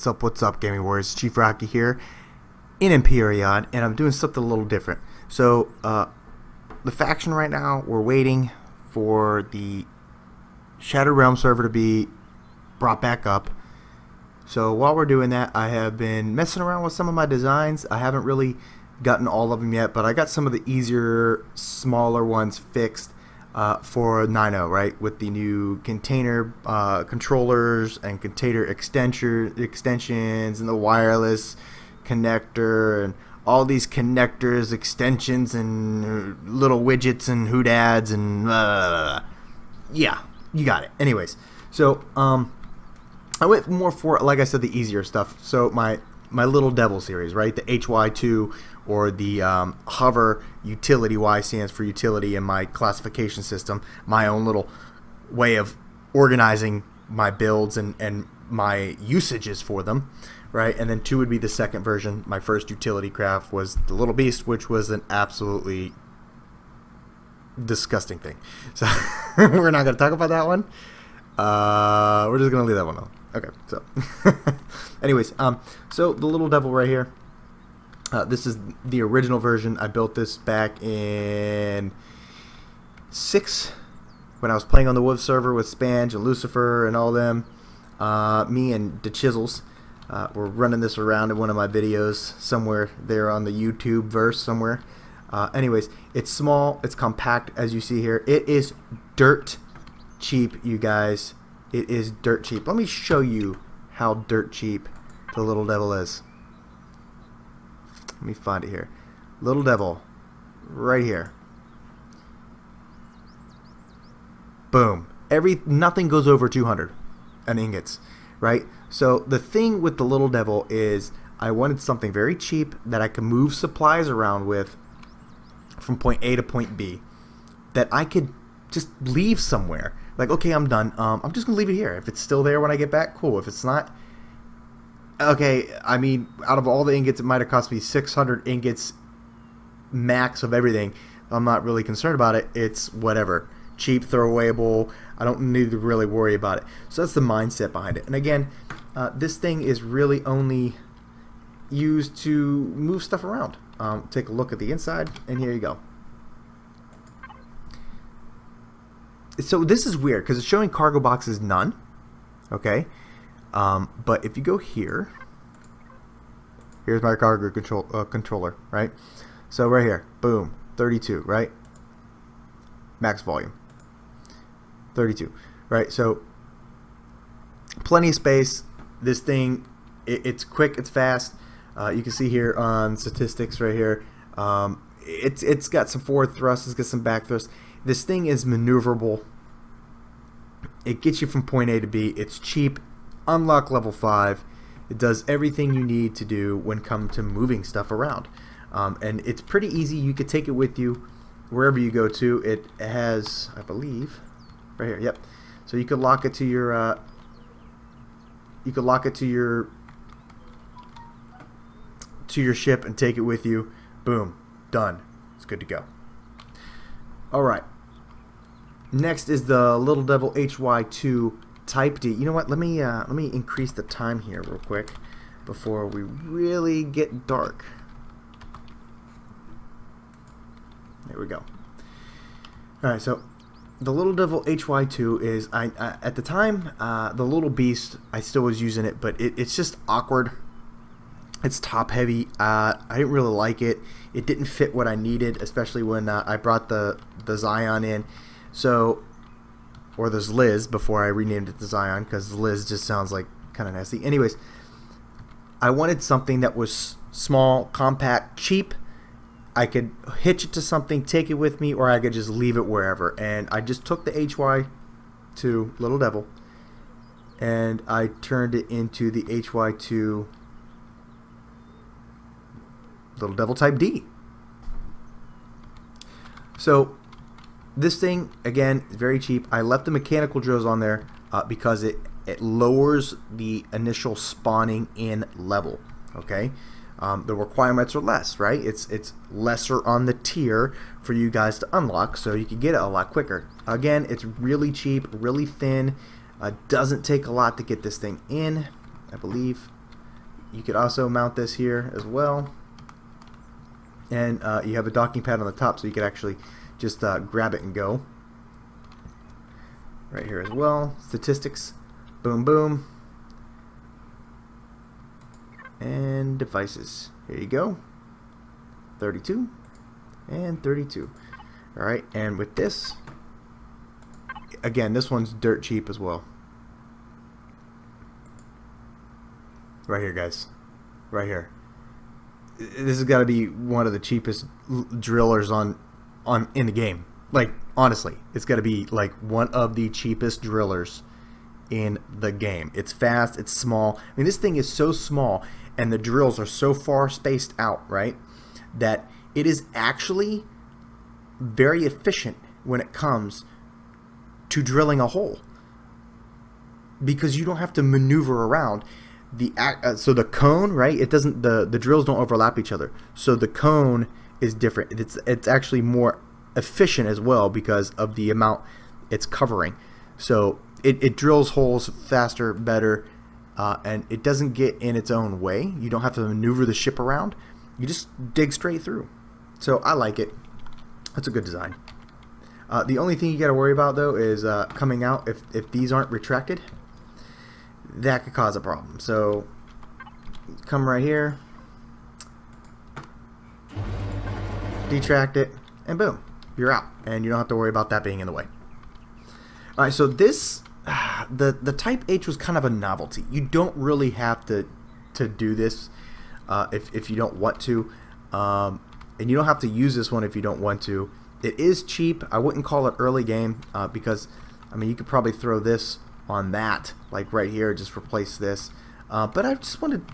What's up, Gaming Warriors? Chief Rocky here in Empyrion, and I'm doing something a little different. So, the faction right now, we're waiting for the Shattered Realm server to be brought back up. So while we're doing that, I have been messing around with some of my designs. I haven't really gotten all of them yet, but I got some of the easier, smaller ones fixed for 9.0, right? With the new container controllers and container extensions and the wireless connector and all these connectors, extensions, and little widgets and hoodads and yeah, you got it. Anyways, so I went more for, like I said, the easier stuff. So my Lil Devil series, right? The HY2 or the hover utility. Y stands for utility in my classification system. My own little way of organizing my builds and my usages for them, right? And then 2 would be the second version. My first utility craft was the Little Beast, which was an absolutely disgusting thing. So we're not going to talk about that one. We're just going to leave that one alone. Okay, so anyways, so the Lil Devil right here, this is the original version. I built this back in 6 when I was playing on the Wolf server with Spange and Lucifer and all them. Me and the Chisels were running this around in one of my videos somewhere there on the YouTube verse somewhere. Anyways, it's small, it's compact, as you see here. It is dirt cheap, you guys. It is dirt cheap. Let me show you how dirt cheap the Lil Devil is. Let me find it here. Lil Devil, right here. Boom. Nothing goes over 200 in ingots, right? So the thing with the Lil Devil is I wanted something very cheap that I could move supplies around with from point A to point B, that I could just leave somewhere. Like, okay, I'm done. I'm just going to leave it here. If it's still there when I get back, cool. If it's not, okay, I mean, out of all the ingots, it might have cost me 600 ingots max of everything. I'm not really concerned about it. It's whatever. Cheap, throwawayable. I don't need to really worry about it. So that's the mindset behind it. And again, this thing is really only used to move stuff around. Take a look at the inside, and here you go. So this is weird because it's showing cargo boxes none, okay? But if you go here, here's my cargo controller, right? So right here, boom, 32, right? Max volume, 32, right? So plenty of space. This thing, it's quick, it's fast. You can see here on statistics right here, it's got some forward thrust, it's got some back thrust. This thing is maneuverable. It gets you from point A to B. It's cheap. Unlock level 5. It does everything you need to do when come to moving stuff around. And it's pretty easy. You could take it with you wherever you go to. It has, I believe, right here. Yep. So you could lock it to your. You could lock it to your ship and take it with you. Boom. Done. It's good to go. All right. Next is the Lil Devil HY2 Type D. You know what? Let me increase the time here real quick before we really get dark. There we go. All right. So the Lil Devil HY2 is at the time the Little Beast. I still was using it, but it's just awkward. It's top heavy. I didn't really like it. It didn't fit what I needed, especially when I brought the Zion in. So, or there's Liz before I renamed it to Zion, because Liz just sounds like kind of nasty. Anyways, I wanted something that was small, compact, cheap. I could hitch it to something, take it with me, or I could just leave it wherever. And I just took the HY2 Lil Devil and I turned it into the HY2 Lil Devil Type D. So this thing, again, is very cheap. I left the mechanical drills on there because it lowers the initial spawning in level. Okay, the requirements are less, right? It's lesser on the tier for you guys to unlock, so you can get it a lot quicker. Again, it's really cheap, really thin. Doesn't take a lot to get this thing in, I believe. you could also mount this here as well. And you have a docking pad on the top, so you could actually just grab it and go. Right here as well. Statistics. Boom, boom. And devices. Here you go. 32 and 32. Alright, and with this, again, this one's dirt cheap as well. Right here, guys. Right here. This has got to be one of the cheapest drillers on in the game. Like, honestly, it's got to be like one of the cheapest drillers in the game. It's fast, it's small. I mean, this thing is so small and the drills are so far spaced out, right, that it is actually very efficient when it comes to drilling a hole, because you don't have to maneuver around. So the cone, right, it doesn't, the drills don't overlap each other, so the cone is different. It's actually more efficient as well because of the amount it's covering. So it drills holes faster, better, and it doesn't get in its own way. You don't have to maneuver the ship around. You just dig straight through. So I like it. That's a good design. The only thing you got to worry about, though, is coming out. If these aren't retracted, that could cause a problem. So come right here, detract it, and boom, you're out, and you don't have to worry about that being in the way. All right, so this the Type H was kind of a novelty. You don't really have to do this if you don't want to, and you don't have to use this one if you don't want to. It is cheap. I wouldn't call it early game because, I mean, you could probably throw this on that, like right here, just replace this. But I just wanted,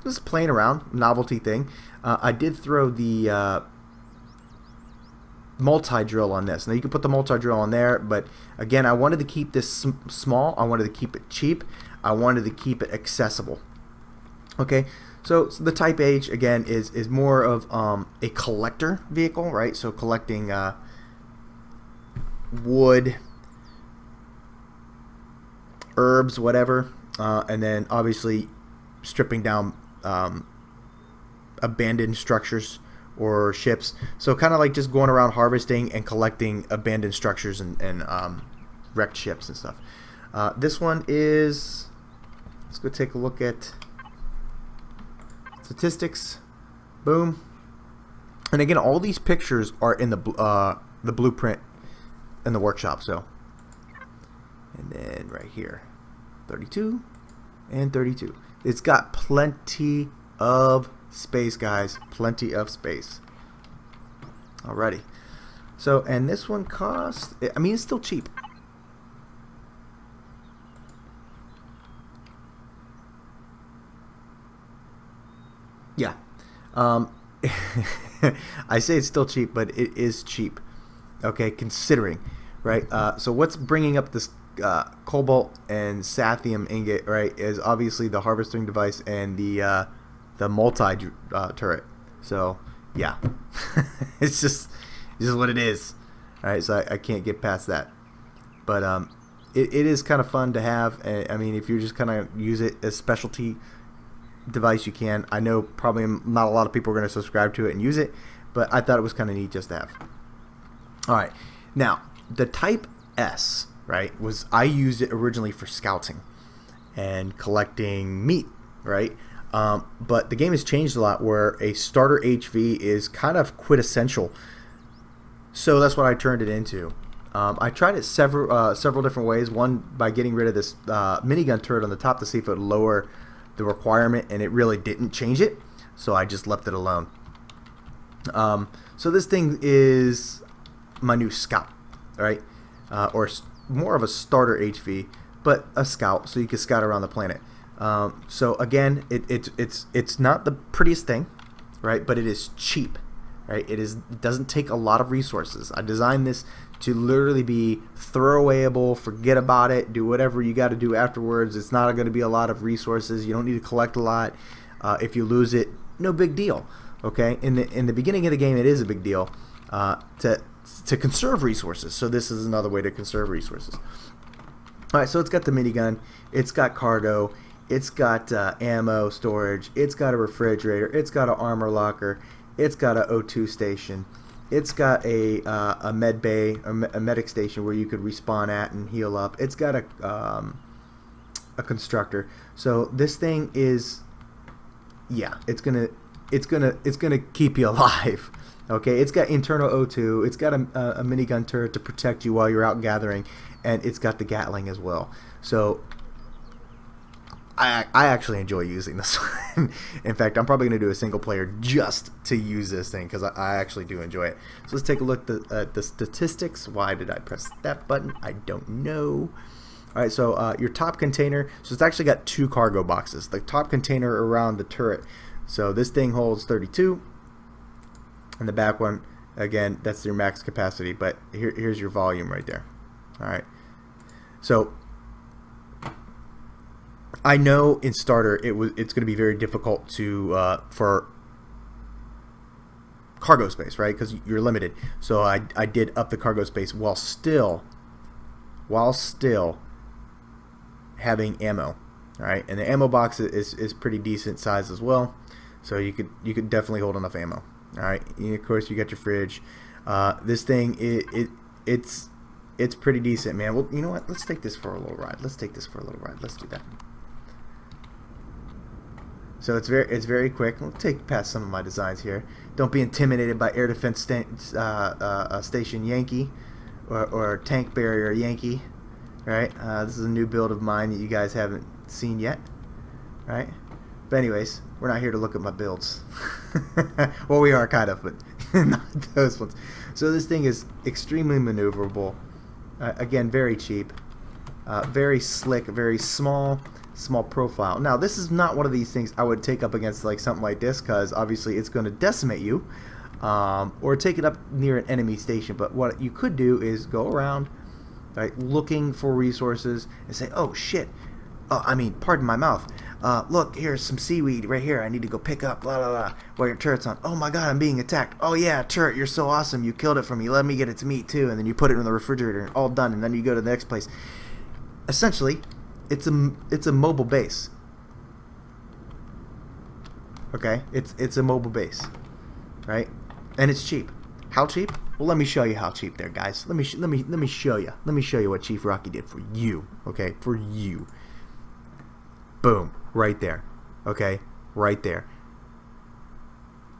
just playing around, novelty thing. I did throw the multi-drill on this. Now you can put the multi-drill on there, but again, I wanted to keep this small. I wanted to keep it cheap. I wanted to keep it accessible. Okay, so the Type H, again, is more of a collector vehicle, right? So collecting wood, herbs, whatever, and then obviously stripping down abandoned structures or ships. So kind of like just going around harvesting and collecting abandoned structures and wrecked ships and stuff. This one is, let's go take a look at statistics. Boom. And again, all these pictures are in the blueprint in the workshop. So, and then right here, 32 and 32. It's got plenty of space, guys. Plenty of space. Alrighty. So, and this one costs, I mean, it's still cheap. Yeah. I say it's still cheap, but it is cheap. Okay, considering, right? So what's bringing up this cobalt and sathium ingot, right, is obviously the harvesting device and the multi turret. So yeah, it's just what it is. All right, so I can't get past that. But it is kind of fun to have. I mean, if you're just kind of use it as specialty device, you can. I know probably not a lot of people are going to subscribe to it and use it, but I thought it was kind of neat just to have. All right, now the Type S, right, I used it originally for scouting and collecting meat, right? But the game has changed a lot where a starter HV is kind of quintessential. So that's what I turned it into. I tried it several different ways. One, by getting rid of this minigun turret on the top to see if it would lower the requirement, and it really didn't change it. So I just left it alone. So this thing is my new scout, right? Or more of a starter HV, but a scout, so you can scout around the planet. So again, it's not the prettiest thing, right? But it is cheap, right? It doesn't take a lot of resources. I designed this to literally be throwawayable. Forget about it. Do whatever you got to do afterwards. It's not going to be a lot of resources. You don't need to collect a lot. If you lose it, no big deal. Okay. In the beginning of the game, it is a big deal to conserve resources. So this is another way to conserve resources. All right. So it's got the minigun. It's got cargo. It's got ammo storage. It's got a refrigerator. It's got an armor locker. It's got a O2 station. It's got a med bay, a medic station where you could respawn at and heal up. It's got a constructor. So this thing is, yeah, it's gonna keep you alive. Okay, it's got internal O2. It's got a minigun turret to protect you while you're out gathering, and it's got the Gatling as well. So I actually enjoy using this one. In fact, I'm probably going to do a single player just to use this thing because I actually do enjoy it. So let's take a look at the statistics. Why did I press that button? I don't know. All right, so your top container, so it's actually got 2 cargo boxes. The top container around the turret. So this thing holds 32. And the back one, again, that's your max capacity. But here's your volume right there. All right. So I know in starter it's going to be very difficult to for cargo space, right? Because you're limited. So I did up the cargo space while still having ammo. All right, and the ammo box is pretty decent size as well. So you could definitely hold enough ammo. All right, and of course you got your fridge. This thing it's pretty decent, man. Well, you know what? Let's take this for a little ride. Let's do that. So it's very quick. We'll take past some of my designs here. Don't be intimidated by air defense station Yankee or tank barrier Yankee. Right? This is a new build of mine that you guys haven't seen yet. Right? But anyways, we're not here to look at my builds. Well, we are kind of, but not those ones. So this thing is extremely maneuverable. Again, very cheap. Very slick, very small profile. Now, this is not one of these things I would take up against like something like this, because obviously it's going to decimate you, or take it up near an enemy station. But what you could do is go around, right, looking for resources and say, oh shit, pardon my mouth, look, here's some seaweed right here, I need to go pick up, blah blah blah, while your turret's on. Oh my god, I'm being attacked. Oh yeah, turret, you're so awesome, you killed it for me, let me get its meat too. And then you put it in the refrigerator and all done, and then you go to the next place. Essentially, it's a mobile base. Okay, it's a mobile base, right? And it's cheap. How cheap? Well, let me show you how cheap there, guys. Let me show you. Let me show you what Chief Rocky did for you. Okay, for you. Boom, right there. Okay, right there.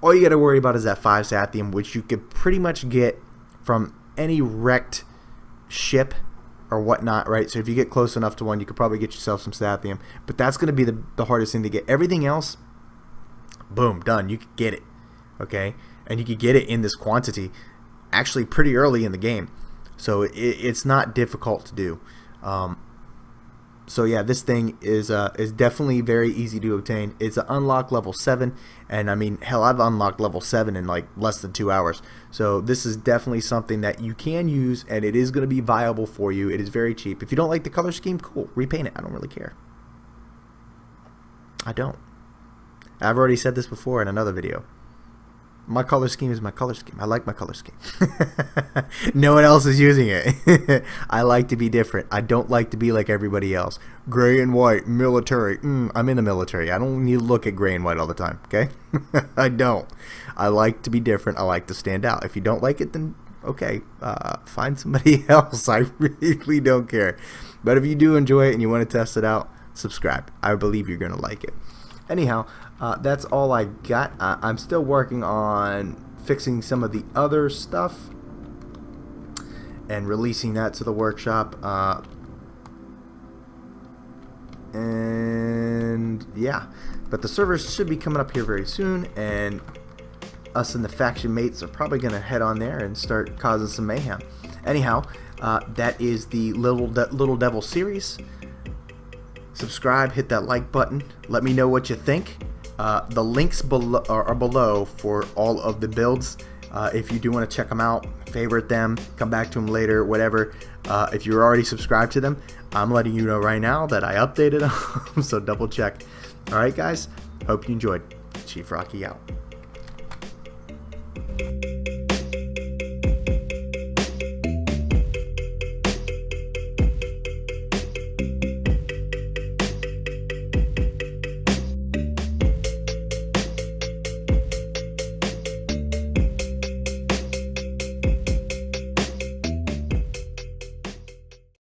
All you got to worry about is that 5 sathium, which you could pretty much get from any wrecked ship or whatnot, right? So if you get close enough to one, you could probably get yourself some sathium. But that's going to be the hardest thing to get. Everything else, boom, done. You could get it, okay? And you could get it in this quantity actually pretty early in the game. So it's not difficult to do. So yeah, this thing is definitely very easy to obtain. It's an unlock level 7, and I mean, hell, I've unlocked level 7 in like less than 2 hours. So this is definitely something that you can use, and it is going to be viable for you. It is very cheap. If you don't like the color scheme, cool, repaint it. I don't really care. I don't. I've already said this before in another video. My color scheme is my color scheme. I like my color scheme. No one else is using it. I like to be different. I don't like to be like everybody else. Gray and white, military. I'm in the military. I don't need to look at gray and white all the time, okay? I don't. I like to be different. I like to stand out. If you don't like it, then okay, find somebody else. I really don't care. But if you do enjoy it and you want to test it out, subscribe. I believe you're going to like it. Anyhow, that's all I got. I'm still working on fixing some of the other stuff and releasing that to the workshop. And yeah, but the servers should be coming up here very soon, and us and the faction mates are probably going to head on there and start causing some mayhem. Anyhow, that is the Little Devil series. Subscribe, hit that like button, let me know what you think. The links are below for all of the builds. If you do want to check them out, favorite them, come back to them later, whatever. If you're already subscribed to them, I'm letting you know right now that I updated them, so double check. Alright guys, hope you enjoyed. Chief Rocky out.